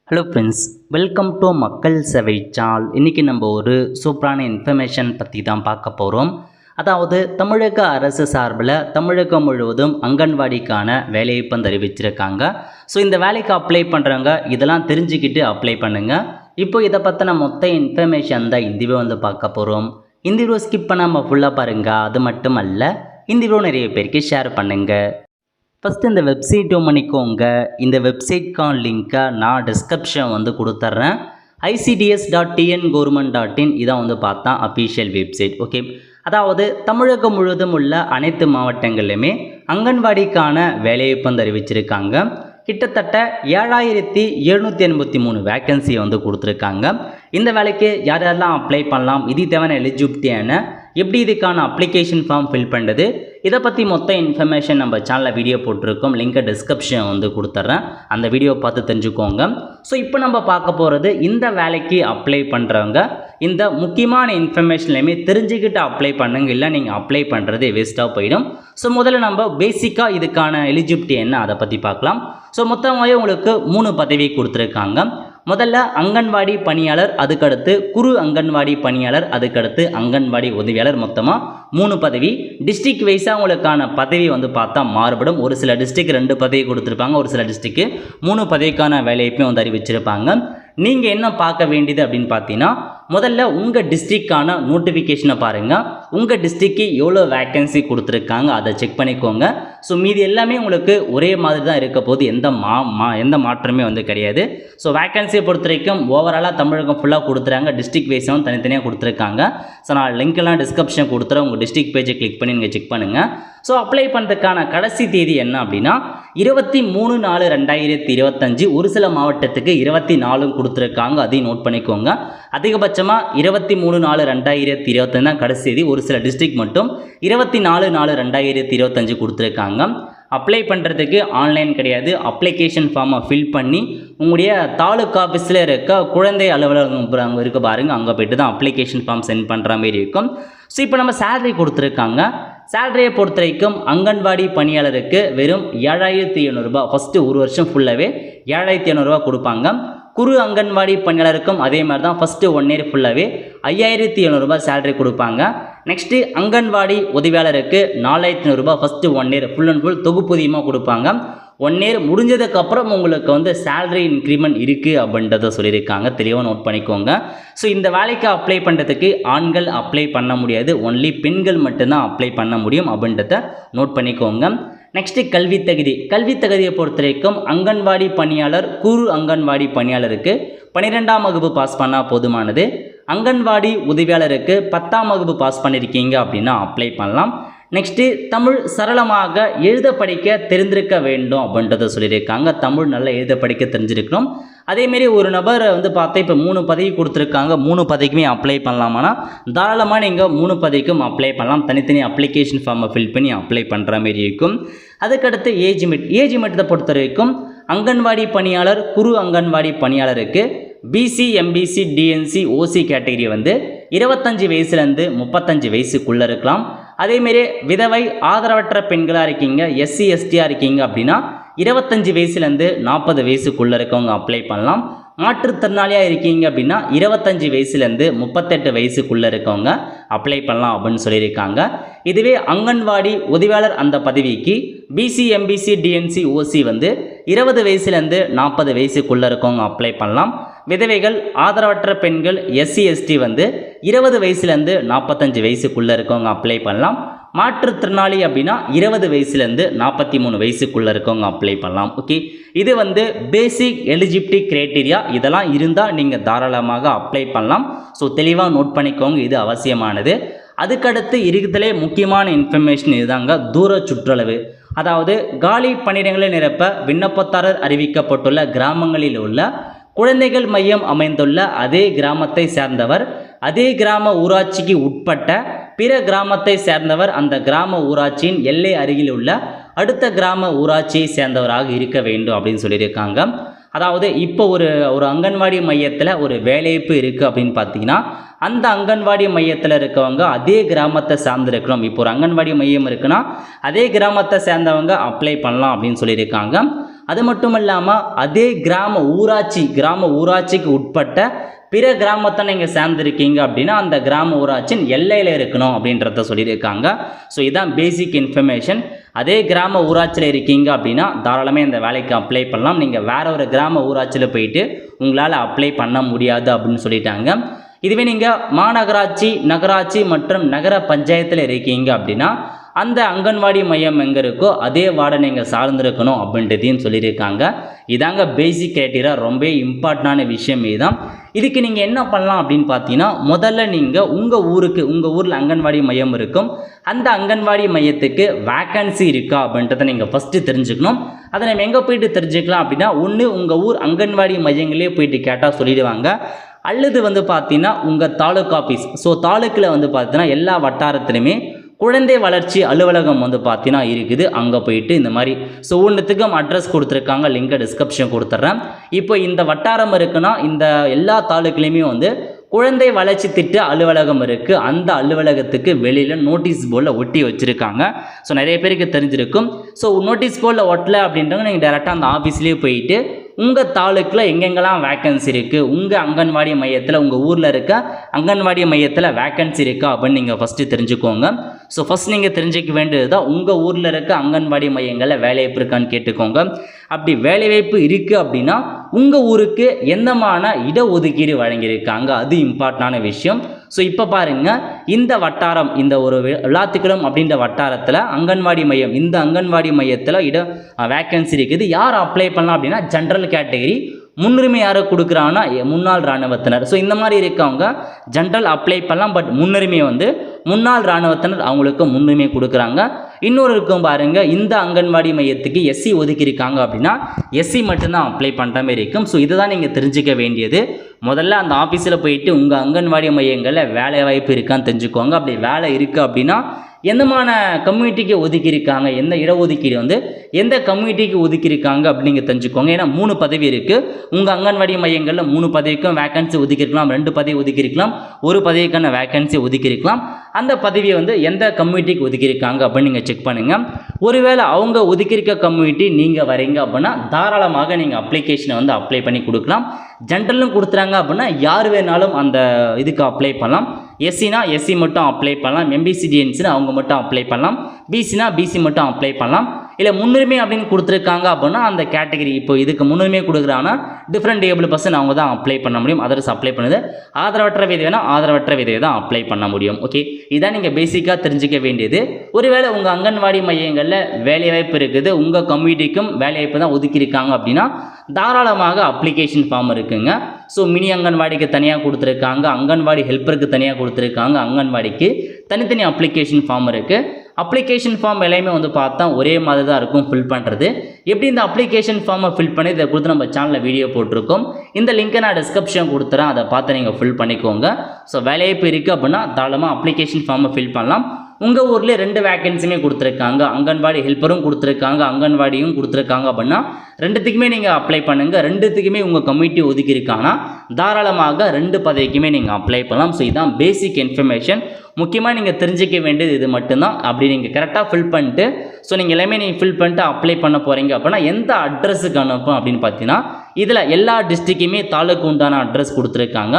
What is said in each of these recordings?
Hello friends, welcome to மக்கள் சேவை channel. இன்றைக்கி நம்ம ஒரு சூப்பரான இன்ஃபர்மேஷன் பற்றி தான் பார்க்க போகிறோம். அதாவது தமிழக அரசு சார்பில் தமிழகம் முழுவதும் அங்கன்வாடிக்கான வேலைவாய்ப்பு அறிவிச்சிருக்காங்க. ஸோ இந்த வேலைக்கு அப்ளை பண்ணுறவங்க இதெல்லாம் தெரிஞ்சுக்கிட்டு அப்ளை பண்ணுங்கள். இப்போ இதை பற்றின மொத்த இன்ஃபர்மேஷன் தான் இந்த வீடியோ பார்க்க போகிறோம். இந்த வீடியோ ஸ்கிப் பண்ணாமல் ஃபுல்லாக பாருங்கள். அது மட்டும் அல்ல, இந்த வீடியோ நிறைய பேருக்கு ஷேர் பண்ணுங்கள். ஃபஸ்ட்டு இந்த வெப்சைட் பண்ணிக்கோங்க. இந்த வெப்சைட்கான லிங்க்கை நான் டிஸ்கிரிப்ஷன் கொடுத்துட்றேன். ICDS.TN-Government.in இதான் பார்த்தா அஃபீஷியல் வெப்சைட். ஓகே, அதாவது தமிழகம் முழுவதும் உள்ள அனைத்து மாவட்டங்களிலுமே அங்கன்வாடிக்கான வேலைவாய்ப்பு அறிவிச்சிருக்காங்க. கிட்டத்தட்ட 7783 வேக்கன்சி கொடுத்துருக்காங்க. இந்த வேலைக்கு யார் யாரெல்லாம் அப்ளை பண்ணலாம், இது தேவையான எலிஜிபிலிட்டியான எப்படி இதுக்கான அப்ளிகேஷன் ஃபார்ம் ஃபில் பண்ணுறது, இதை பற்றி மொத்த இன்ஃபர்மேஷன் நம்ம சேனலில் வீடியோ போட்டிருக்கோம். லிங்கை டிஸ்கிரிப்ஷன் கொடுத்துட்றேன். அந்த வீடியோ பார்த்து தெரிஞ்சுக்கோங்க. ஸோ இப்போ நம்ம பார்க்க போகிறது இந்த வேலைக்கு அப்ளை பண்ணுறவங்க இந்த முக்கியமான இன்ஃபர்மேஷன்லையுமே தெரிஞ்சுக்கிட்டு அப்ளை பண்ணுங்க. இல்லை நீங்கள் அப்ளை பண்ணுறது வேஸ்ட்டாக போயிடும். ஸோ முதல்ல நம்ம பேசிக்காக இதுக்கான எலிஜிபிலிட்டி என்ன அதை பற்றி பார்க்கலாம். ஸோ மொத்தமாகவே உங்களுக்கு 3 பதவி கொடுத்துருக்காங்க. முதல்ல அங்கன்வாடி பணியாளர், அதுக்கடுத்து குறு அங்கன்வாடி பணியாளர், அதுக்கடுத்து அங்கன்வாடி உதவியாளர். மொத்தமாக 3 பதவி. டிஸ்ட்ரிக்ட் வைஸாக உங்களுக்கான பதவி பார்த்தா மாறுபடும். ஒரு சில டிஸ்ட்ரிக்ட் 2 பதவி கொடுத்துருப்பாங்க, ஒரு சில டிஸ்ட்ரிக்ட் 3 பதவிக்கான வேலையையும் அறிவிச்சிருப்பாங்க. நீங்கள் என்ன பார்க்க வேண்டியது அப்படின்னு பார்த்தீங்கன்னா, முதல்ல உங்கள் டிஸ்ட்ரிக்டான நோட்டிஃபிகேஷனை பாருங்கள். உங்கள் டிஸ்ட்ரிக்டு எவ்வளோ வேக்கன்சி கொடுத்துருக்காங்க அதை செக் பண்ணிக்கோங்க. ஸோ மீதி எல்லாமே உங்களுக்கு ஒரே மாதிரி தான் இருக்க போது, எந்த மாற்றமே கிடையாது. ஸோ வேக்கன்சியை பொறுத்த வரைக்கும் ஓவராலாக தமிழகம் ஃபுல்லாக கொடுத்துறாங்க. டிஸ்ட்ரிக்ட் வைஸும் தனித்தனியாக கொடுத்துருக்காங்க. ஸோ நான் லிங்க்கெல்லாம் டிஸ்கிரிப்ஷன் கொடுத்துறேன். உங்கள் டிஸ்ட்ரிக்ட் பேஜை கிளிக் பண்ணி நீங்கள் செக் பண்ணுங்கள். ஸோ அப்ளை பண்ணுறதுக்கான கடைசி தேதி என்ன அப்படின்னா 23/4/2025. ஒரு சில மாவட்டத்துக்கு 24 கொடுத்துருக்காங்க, அதையும் நோட் பண்ணிக்கோங்க. அதிகபட்சமாக 23/4/2025 தான் கடைசி தேதி. ஒரு சில டிஸ்ட்ரிக்ட் மட்டும் 24/4/2025 கொடுத்துருக்காங்க. அப்ளை பண்ணுறதுக்கு ஆன்லைன் கிடையாது. அப்ளிகேஷன் ஃபார்மை ஃபில் பண்ணி உங்களுடைய தாலுக்கா ஆஃபீஸில் இருக்க குழந்தை அலுவலகம் அங்கே இருக்க பாருங்கள், அங்கே போய்ட்டு தான் அப்ளிகேஷன் ஃபார்ம் சென்ட் பண்ணுற மாதிரி இருக்கும். ஸோ இப்போ நம்ம சேலரி கொடுத்துருக்காங்க. சேலரியை பொறுத்த வரைக்கும் அங்கன்வாடி பணியாளருக்கு வெறும் 7700 ரூபாய். ஃபஸ்ட்டு ஒரு வருஷம் ஃபுல்லாகவே 7500 ரூபா கொடுப்பாங்க. குறு அங்கன்வாடி பணியாளருக்கும் அதே மாதிரி தான். ஃபஸ்ட்டு 1 இயர் ஃபுல்லாகவே 5700 ரூபாய் சேலரி கொடுப்பாங்க. நெக்ஸ்ட்டு அங்கன்வாடி உதவியாளருக்கு 4500 ரூபாய் first 1 year full and full தொகுப்பூதியமாக கொடுப்பாங்க. 1 இயர் முடிஞ்சதுக்கப்புறம் உங்களுக்கு சேலரி இன்க்ரிமெண்ட் இருக்குது அப்படின்றத சொல்லியிருக்காங்க. தெளிவாக நோட் பண்ணிக்கோங்க. ஸோ இந்த வேலைக்கு அப்ளை பண்ணுறதுக்கு ஆண்கள் அப்ளை பண்ண முடியாது, ஒன்லி பெண்கள் மட்டும்தான் அப்ளை பண்ண முடியும் அப்படின்றத நோட் பண்ணிக்கோங்க. நெக்ஸ்ட்டு கல்வி தகுதியை பொறுத்த வரைக்கும் அங்கன்வாடி பணியாளர், குறு அங்கன்வாடி பணியாளருக்கு 12ஆம் வகுப்பு பாஸ் பண்ணால் போதுமானது. அங்கன்வாடி உதவியாளருக்கு 10ஆம் வகுப்பு பாஸ் பண்ணியிருக்கீங்க அப்படின்னா அப்ளை பண்ணலாம். நெக்ஸ்ட்டு தமிழ் சரளமாக எழுத படிக்க தெரிந்திருக்க வேண்டும் அப்படின்றத சொல்லியிருக்காங்க. தமிழ் நல்லா எழுத படிக்க தெரிஞ்சிருக்கணும். அதேமாரி ஒரு நபர் பார்த்தா இப்போ 3 பதவி கொடுத்துருக்காங்க. 3 பதவிக்குமே அப்ளை பண்ணலாமானா தாராளமாக நீங்கள் 3 பதவிக்கும் அப்ளை பண்ணலாம். தனித்தனி அப்ளிகேஷன் ஃபார்மை ஃபில் பண்ணி அப்ளை பண்ணுற மாரி இருக்கும். அதுக்கடுத்து ஏஜ் லிமிட்டை பொறுத்த வரைக்கும் அங்கன்வாடி பணியாளர், குறு அங்கன்வாடி பணியாளருக்கு BC, MBC, DNC, OC category 25 வயசுலேருந்து 35 வயசுக்குள்ளே இருக்கலாம். அதேமாரி விதவை, ஆதரவற்ற பெண்களாக இருக்கீங்க, SC STயாக இருக்கீங்க அப்படின்னா 25 வயசுலேருந்து 40 வயசுக்குள்ளே இருக்கவங்க அப்ளை பண்ணலாம். மாற்றுத்திறனாளியாக இருக்கீங்க அப்படின்னா 25 வயசுலேருந்து 38 வயசுக்குள்ளே இருக்கவங்க அப்ளை பண்ணலாம் அப்படின்னு சொல்லியிருக்காங்க. இதுவே அங்கன்வாடி உதவியாளர் அந்த பதவிக்கு BC, MBC, DNC, OC 20 வயசுலேருந்து 40 வயசுக்குள்ளே இருக்கவங்க அப்ளை பண்ணலாம். விதவைகள், ஆதரவற்ற பெண்கள், SC ST 20 வயசுலேருந்து 45 வயசுக்குள்ளே இருக்கவங்க அப்ளை பண்ணலாம். மாற்றுத்திறனாளி அப்படின்னா 20 வயசுலேருந்து 43 வயசுக்குள்ளே இருக்கவங்க அப்ளை பண்ணலாம். ஓகே, இது பேசிக் எலிஜிபிலிட்டி கிரைட்டீரியா. இதெல்லாம் இருந்தால் நீங்கள் தாராளமாக அப்ளை பண்ணலாம். ஸோ தெளிவாக நோட் பண்ணிக்கோங்க, இது அவசியமானது. அதுக்கடுத்து இருக்கிறதுலே முக்கியமான இன்ஃபர்மேஷன் இதுதாங்க, தூர சுற்றளவு. அதாவது காலி பணியிடங்களை நிரப்ப விண்ணப்பதாரர் அறிவிக்கப்பட்டுள்ள கிராமங்களில் உள்ள குழந்தைகள் மையம் அமைந்துள்ள அதே கிராமத்தை சேர்ந்தவர், அதே கிராம ஊராட்சிக்கு உட்பட்ட பிற கிராமத்தை சேர்ந்தவர், அந்த கிராம ஊராட்சியின் எல்லை அருகில் உள்ள அடுத்த கிராம ஊராட்சியை சேர்ந்தவராக இருக்க வேண்டும் அப்படின்னு சொல்லியிருக்காங்க. அதாவது இப்போ ஒரு அங்கன்வாடி மையத்தில் ஒரு வேலைவாய்ப்பு இருக்குது அப்படின்னு பார்த்தீங்கன்னா, அந்த அங்கன்வாடி மையத்தில் இருக்கவங்க அதே கிராமத்தை சார்ந்திருக்கணும். இப்போ ஒரு அங்கன்வாடி மையம் இருக்குன்னா அதே கிராமத்தை சேர்ந்தவங்க அப்ளை பண்ணலாம் அப்படின்னு சொல்லியிருக்காங்க. அது மட்டும் இல்லாமல் அதே கிராம ஊராட்சிக்கு உட்பட்ட பிற கிராமத்தை நீங்கள் சேர்ந்துருக்கீங்க அப்படின்னா அந்த கிராம ஊராட்சியின் எல்லையில் இருக்கணும் அப்படின்றத சொல்லியிருக்காங்க. ஸோ இதுதான் பேசிக் இன்ஃபர்மேஷன். அதே கிராம ஊராட்சியில் இருக்கீங்க அப்படின்னா தாராளமாக இந்த வேலைக்கு அப்ளை பண்ணலாம். நீங்கள் வேற ஒரு கிராம ஊராட்சியில் போயிட்டு உங்களால் அப்ளை பண்ண முடியாது அப்படின்னு சொல்லிட்டாங்க. இதுவே நீங்கள் மாநகராட்சி, நகராட்சி மற்றும் நகர பஞ்சாயத்தில் இருக்கீங்க அப்படின்னா அந்த அங்கன்வாடி மையம் எங்கே இருக்கோ அதே வார்டை நீங்கள் சார்ந்திருக்கணும் அப்படின்றதையும் சொல்லியிருக்காங்க. இதாங்க பேசிக் கிரைட்டீரியா, ரொம்ப இம்பார்ட்டண்டான விஷயம் இதுதான். இதுக்கு நீங்கள் என்ன பண்ணலாம் அப்படின்னு பார்த்தீங்கன்னா, முதல்ல நீங்கள் உங்கள் ஊரில் அங்கன்வாடி மையம் இருக்கும். அந்த அங்கன்வாடி மையத்துக்கு வேக்கன்சி இருக்கா அப்படின்றத நீங்கள் ஃபஸ்ட்டு தெரிஞ்சுக்கணும். அதை நம்ம எங்கே போயிட்டு தெரிஞ்சுக்கலாம் அப்படின்னா, ஒன்று உங்கள் ஊர் அங்கன்வாடி மையங்களே போயிட்டு கேட்டால் சொல்லிடுவாங்க. அல்லது பார்த்தீங்கன்னா உங்கள் தாலுக் ஆஃபீஸ். ஸோ தாலுக்கில் பார்த்தீங்கன்னா எல்லா வட்டாரத்துலையுமே குழந்தை வளர்ச்சி அலுவலகம் பார்த்தீங்கன்னா இருக்குது. அங்கே போயிட்டு இந்த மாதிரி ஸோ ஒன்றுத்துக்கும் அட்ரஸ் கொடுத்துருக்காங்க, லிங்கை டிஸ்கிரிப்ஷன் கொடுத்துட்றேன். இப்போ இந்த வட்டாரம் இருக்குன்னா இந்த எல்லா தாலுக்குலேயுமே குழந்தை வளர்ச்சி திட்ட அலுவலகம் இருக்குது. அந்த அலுவலகத்துக்கு வெளியில் நோட்டீஸ் போர்டில் ஒட்டி வச்சுருக்காங்க. ஸோ நிறைய பேருக்கு தெரிஞ்சிருக்கும். ஸோ நோட்டீஸ் போர்டில் ஒட்டலை அப்படின்றவங்க நீங்கள் டேரெக்டாக அந்த ஆஃபீஸ்லேயே போயிட்டு உங்கள் தாலுக்கில் எங்கெங்கெல்லாம் வேக்கன்சி இருக்குது, உங்கள் அங்கன்வாடி மையத்தில் உங்கள் ஊரில் இருக்க அங்கன்வாடி மையத்தில் வேக்கன்சி இருக்கா அப்படின்னு நீங்கள் ஃபஸ்ட்டு தெரிஞ்சுக்கோங்க. ஸோ ஃபஸ்ட் நீங்கள் தெரிஞ்சிக்க வேண்டியது தான் உங்கள் ஊரில் இருக்க அங்கன்வாடி மையங்களில் வேலைவாய்ப்பு இருக்கான்னு கேட்டுக்கோங்க. அப்படி வேலைவாய்ப்பு இருக்குது அப்படின்னா உங்கள் ஊருக்கு எந்தமான இடஒதுக்கீடு வழங்கியிருக்காங்க, அது இம்பார்ட்டண்டான விஷயம். ஸோ இப்போ பாருங்கள், இந்த வட்டாரம், இந்த ஒரு விளாத்துக்குளம் அப்படின்ற வட்டாரத்தில் அங்கன்வாடி மையம், இந்த அங்கன்வாடி மையத்தில் வேக்கன்சி இருக்குது. யார் அப்ளை பண்ணலாம் அப்படின்னா ஜென்ரல் கேட்டகரி. முன்னுரிமை யாரை கொடுக்குறாங்கன்னா முன்னாள் இராணுவத்தினர். ஸோ இந்த மாதிரி இருக்கவங்க ஜென்ரல் அப்ளை பண்ணலாம். பட் முன்னுரிமை முன்னாள் இராணுவத்தினர் அவங்களுக்கு முன்னுரிமை கொடுக்குறாங்க. இன்னொரு இருக்கும் பாருங்கள், இந்த அங்கன்வாடி மையத்துக்கு எஸ்சி ஒதுக்கியிருக்காங்க அப்படின்னா எஸ்சி மட்டும்தான் அப்ளை பண்ணுற மாதிரி இருக்கும். ஸோ இதை தான் நீங்கள் தெரிஞ்சிக்க வேண்டியது. முதல்ல அந்த ஆஃபீஸில் போயிட்டு உங்கள் அங்கன்வாடி மையங்களில் வேலை வாய்ப்பு இருக்கான்னு தெரிஞ்சுக்கோங்க. அப்படி வேலை இருக்குது அப்படின்னா எந்தமான கம்யூனிட்டிக்கு ஒதுக்கியிருக்காங்க, எந்த இடஒதுக்கீடு எந்த கம்யூனிட்டிக்கு ஒதுக்கியிருக்காங்க அப்படின்னு தெரிஞ்சுக்கோங்க. ஏன்னா 3 பதவி இருக்குது. உங்கள் அங்கன்வாடி மையங்களில் 3 பதவிக்கும் வேக்கன்சி ஒதுக்கியிருக்கலாம், 2 பதவி ஒதுக்கியிருக்கலாம், 1 பதவிக்கான வேக்கன்சி ஒதுக்கியிருக்கலாம். அந்த பதவியை எந்த கம்யூனிட்டிக்கு ஒதுக்கியிருக்காங்க அப்படின்னு நீங்கள் செக் பண்ணுங்கள். ஒருவேளை அவங்க ஒதுக்கியிருக்க கம்யூனிட்டி நீங்கள் வரீங்க அப்படின்னா தாராளமாக நீங்கள் அப்ளிகேஷனை அப்ளை பண்ணி கொடுக்கலாம். ஜென்ரலும் கொடுத்துறாங்க அப்படின்னா யார் வேணாலும் அந்த இதுக்கு அப்ளை பண்ணலாம். எஸ்சினா எஸ்சி மட்டும் அப்ளை பண்ணலாம், எம்பிசிடிஎன்ஸ்னா அவங்க மட்டும் அப்ளை பண்ணலாம், பிசினா பிசி மட்டும் அப்ளை பண்ணலாம். இல்லை முன்னுரிமை அப்படின்னு கொடுத்துருக்காங்க அப்படின்னா அந்த கேட்டகரி, இப்போ இதுக்கு முன்னுரிமை கொடுக்குறாங்கன்னா டிஃப்ரெண்ட் ஏபிள் பர்சன் அவங்க தான் அப்ளை பண்ண முடியும். அதர்ஸ் அப்ளை பண்ணுது. ஆதரவற்ற விதவைனா ஆதரவற்ற விதவை தான் அப்ளை பண்ண முடியும். ஓகே, இதான் நீங்கள் பேசிக்காக தெரிஞ்சிக்க வேண்டியது. ஒருவேளை உங்கள் அங்கன்வாடி மையங்களில் வேலைவாய்ப்பு இருக்குது, உங்கள் கம்யூனிட்டிக்கும் வேலைவாய்ப்பு தான் ஒதுக்கியிருக்காங்க அப்படின்னா தாராளமாக அப்ளிகேஷன் ஃபார்ம் இருக்குங்க. ஸோ மினி அங்கன்வாடிக்கு தனியாக கொடுத்துருக்காங்க, அங்கன்வாடி ஹெல்ப்பருக்கு தனியாக கொடுத்துருக்காங்க, அங்கன்வாடிக்கு தனித்தனி அப்ளிகேஷன் ஃபார்ம் இருக்குது. அப்ளிகேஷன் ஃபார்ம் எல்லாமே பார்த்தா ஒரே மாதிரி தான் இருக்கும் ஃபில் பண்ணுறது. எப்படி இந்த அப்ளிகேஷன் ஃபார்மை ஃபில் பண்ணி இதை கொடுத்து நம்ம சேனலில் வீடியோ போட்டிருக்கோம். இந்த லிங்க்கை நான் டிஸ்கிரிப்ஷன் கொடுத்துறேன், அதை பார்த்து நீங்கள் ஃபில் பண்ணிக்கோங்க. ஸோ வேலைவாய்ப்பு இருக்குது அப்படின்னா தாராளமாக அப்ளிகேஷன் ஃபார்மை ஃபில் பண்ணலாம். உங்கள் ஊரில் 2 வேக்கன்சியுமே கொடுத்துருக்காங்க, அங்கன்வாடி ஹெல்ப்பரும் கொடுத்துருக்காங்க, அங்கன்வாடியும் கொடுத்துருக்காங்க அப்படின்னா 2த்துக்குமே நீங்கள் அப்ளை பண்ணுங்கள். 2த்துக்குமே உங்கள் கம்யூனிட்டி ஒதுக்கியிருக்காங்கன்னா தாராளமாக 2 பதவிக்குமே நீங்கள் அப்ளை பண்ணலாம். ஸோ இதுதான் பேசிக் இன்ஃபர்மேஷன். முக்கியமாக நீங்கள் தெரிஞ்சிக்க வேண்டியது இது மட்டும்தான். அப்படி நீங்கள் கரெக்டாக ஃபில் பண்ணிட்டு ஸோ நீங்கள் எல்லாமே நீங்கள் ஃபில் பண்ணிட்டு அப்ளை பண்ண போகிறீங்க அப்படின்னா எந்த அட்ரஸுக்கு அனுப்பும் அப்படின்னு பார்த்தீங்கன்னா இதில் எல்லா டிஸ்ட்ரிக்ட்டுமே தாலுக்கு உண்டான அட்ரஸ் கொடுத்துருக்காங்க.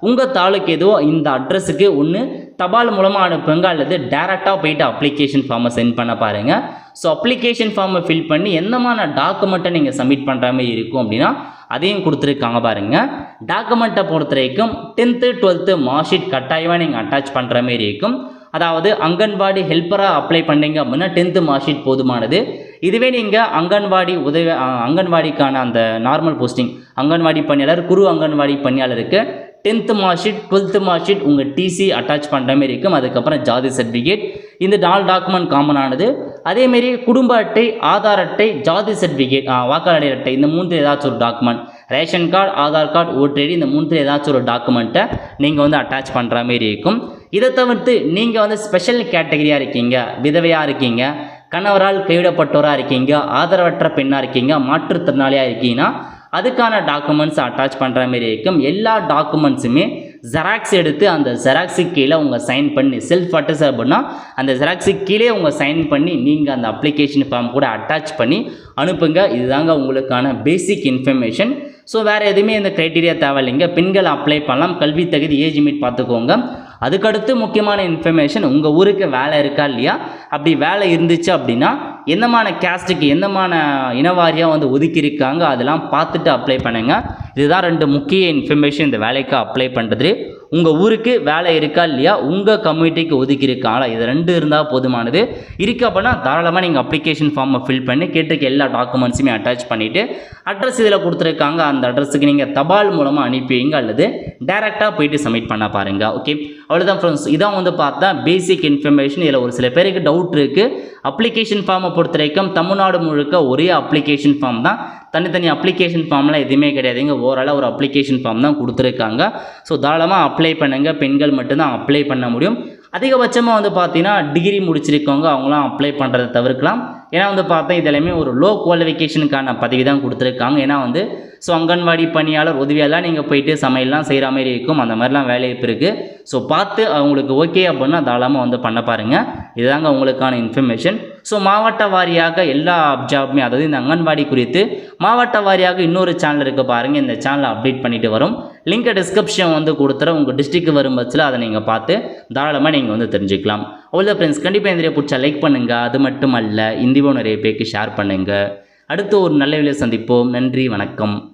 உங்கள் தாலுக்கு எதுவோ இந்த அட்ரஸுக்கு ஒன்று தபால் மூலமாக அனுப்புங்க, அல்லது டேரெக்டாக போயிட்டு அப்ளிகேஷன் ஃபார்மை சென்ட் பண்ண பாருங்கள். ஸோ அப்ளிகேஷன் ஃபார்மை ஃபில் பண்ணி எந்தமான டாக்குமெண்ட்டை நீங்கள் சப்மிட் பண்ணுற மாதிரி இருக்கும் அப்படின்னா அதையும் கொடுத்துருக்காங்க பாருங்கள். டாக்குமெண்ட்டை பொறுத்த வரைக்கும் 10th 12th மார்க் ஷீட் கட்டாயமாக நீங்கள் அட்டாச் பண்ணுற மாதிரி இருக்கும். அதாவது அங்கன்வாடி ஹெல்ப்பராக அப்ளை பண்ணீங்க அப்படின்னா 10th மார்க் ஷீட் போதுமானது. இதுவே நீங்கள் அங்கன்வாடிக்கான அந்த நார்மல் போஸ்டிங் அங்கன்வாடி பணியாளர், குறு அங்கன்வாடி பணியாளருக்கு 10th mark sheet 12th mark sheet உங்கள் டிசி அட்டாச் பண்ணுற மாதிரி இருக்கும். அதுக்கப்புறம் ஜாதி சர்டிஃபிகேட், இந்த 4 டாக்குமெண்ட் காமனானது. அதேமாரி குடும்ப அட்டை, ஆதார் அட்டை, ஜாதி சர்டிஃபிகேட், வாக்காளர் அட்டை, இந்த 3 ஏதாச்சும் ஒரு document, ration card, Aadhaar card, voter ID, இந்த 3 ஏதாச்சும் ஒரு டாக்குமெண்ட்டை நீங்கள் அட்டாச் பண்ணுற மாதிரி இருக்கும். இதை தவிர்த்து நீங்கள் ஸ்பெஷல் கேட்டகரியாக இருக்கீங்க, விதவையாக இருக்கீங்க, கணவரால் கைவிடப்பட்டோராக இருக்கீங்க, ஆதரவற்ற பெண்ணாக இருக்கீங்க, மாற்றுத்திறனாளியாக இருக்கீங்கன்னா அதுக்கான டாக்குமெண்ட்ஸ் அட்டாச் பண்ணுற மாதிரி இருக்கும். எல்லா டாக்குமெண்ட்ஸுமே ஜெராக்ஸ் எடுத்து அந்த ஜெராக்ஸுக்கு கீழே உங்கள் சைன் பண்ணி செல்ஃப் அட்டஸ்ட் அப்படின்னா அந்த ஜெராக்ஸுக்கு கீழே உங்கள் சைன் பண்ணி நீங்கள் அந்த அப்ளிகேஷன் ஃபார்ம் கூட அட்டாச் பண்ணி அனுப்புங்க. இதுதாங்க உங்களுக்கான பேசிக் இன்ஃபர்மேஷன். ஸோ வேறு எதுவுமே இந்த க்ரைட்டீரியா தேவையில்லைங்க. பெண்கள் அப்ளை பண்ணலாம். கல்வி தகுதி ஏஜ் லிமிட் பார்த்துக்கோங்க. அதுக்கடுத்து முக்கியமான இன்ஃபர்மேஷன், உங்கள் ஊருக்கு வேலை இருக்கா இல்லையா? அப்படி வேலை இருந்துச்சு அப்படின்னா எந்தமான கேஸ்ட்டுக்கு எந்தமான இனவாரியாக வந்து ஒதுக்கியிருக்காங்க அதெல்லாம் பார்த்துட்டு அப்ளை பண்ணுங்கள். இதுதான் 2 முக்கிய இன்ஃபர்மேஷன் இந்த வேலைக்கு அப்ளை பண்ணுறது. உங்கள் ஊருக்கு வேலை இருக்கா இல்லையா, உங்கள் கம்யூனிட்டிக்கு ஒதுக்கியிருக்காங்களா, இது 2 இருந்தால் போதுமானது. இருக்குது அப்படின்னா தாராளமாக நீங்கள் அப்ளிகேஷன் ஃபார்மை ஃபில் பண்ணி கேட்டிருக்க எல்லா டாக்குமெண்ட்ஸுமே அட்டாச் பண்ணிவிட்டு அட்ரஸ் இதில் கொடுத்துருக்காங்க அந்த அட்ரஸுக்கு நீங்கள் தபால் மூலமாக அனுப்பிவிங்க அல்லது டேரெக்டாக போயிட்டு சப்மிட் பண்ண பாருங்கள். ஓகே, அவ்வளோதான் ஃப்ரெண்ட்ஸ். இதான் வந்து பார்த்தா பேசிக் இன்ஃபர்மேஷன். இதில் ஒரு சில பேருக்கு டவுட் இருக்குது. அப்ளிகேஷன் ஃபார்மை பொறுத்த வரைக்கும் தமிழ்நாடு முழுக்க ஒரே அப்ளிகேஷன் ஃபார்ம் தான். தனித்தனி அப்ளிகேஷன் ஃபார்ம்லாம் எதுவுமே கிடையாதுங்க. ஓவராலாக ஒரு அப்ளிகேஷன் ஃபார்ம் தான் கொடுத்துருக்காங்க. ஸோ தாராளமாக அப்ளை பண்ணுங்கள். பெண்கள் மட்டும்தான் அப்ளை பண்ண முடியும். அதிகபட்சமாக வந்து பார்த்தீங்கன்னா டிகிரி முடிச்சிருக்கவங்க அவங்களாம் அப்ளை பண்ணுறதை தவிர்க்கலாம். ஏன்னா வந்து பார்த்தா இதெல்லாமே ஒரு லோ குவாலிஃபிகேஷனுக்கான பதவி தான் கொடுத்துருக்காங்க. ஏன்னா வந்து ஸோ அங்கன்வாடி பணியாளர் உதவியெல்லாம் நீங்கள் போயிட்டு சமையல்லாம் செய்கிற மாதிரி இருக்கும். அந்த மாதிரிலாம் வேலைவாய்ப்பு இருக்குது. ஸோ பார்த்து அவங்களுக்கு ஓகே அப்படின்னா தாராளமாக வந்து பண்ண பாருங்கள். இதுதாங்க உங்களுக்கான இன்ஃபர்மேஷன். ஸோ மாவட்ட வாரியாக எல்லா ஜாப்புமே, அதாவது இந்த அங்கன்வாடி குறித்து மாவட்ட வாரியாக இன்னொரு சேனல் இருக்குது பாருங்கள். இந்த சேனலை அப்டேட் பண்ணிட்டு வரும். லிங்கை டிஸ்கிரிப்ஷன் வந்து கொடுத்துறேன். உங்கள் டிஸ்ட்ரிக்ட் வரும் பட்சத்தில் அதை நீங்கள் பார்த்து தாராளமாக நீங்கள் வந்து தெரிஞ்சுக்கலாம். அவ்வளோ ஃப்ரெண்ட்ஸ், கண்டிப்பாக இந்த வீடியோ பிடிச்சா லைக் பண்ணுங்கள். அது மட்டும் அல்ல, இந்த வீடியோ நிறைய பேருக்கு ஷேர் பண்ணுங்கள். அடுத்து ஒரு நல்ல வீடியோ சந்திப்போம். நன்றி, வணக்கம்.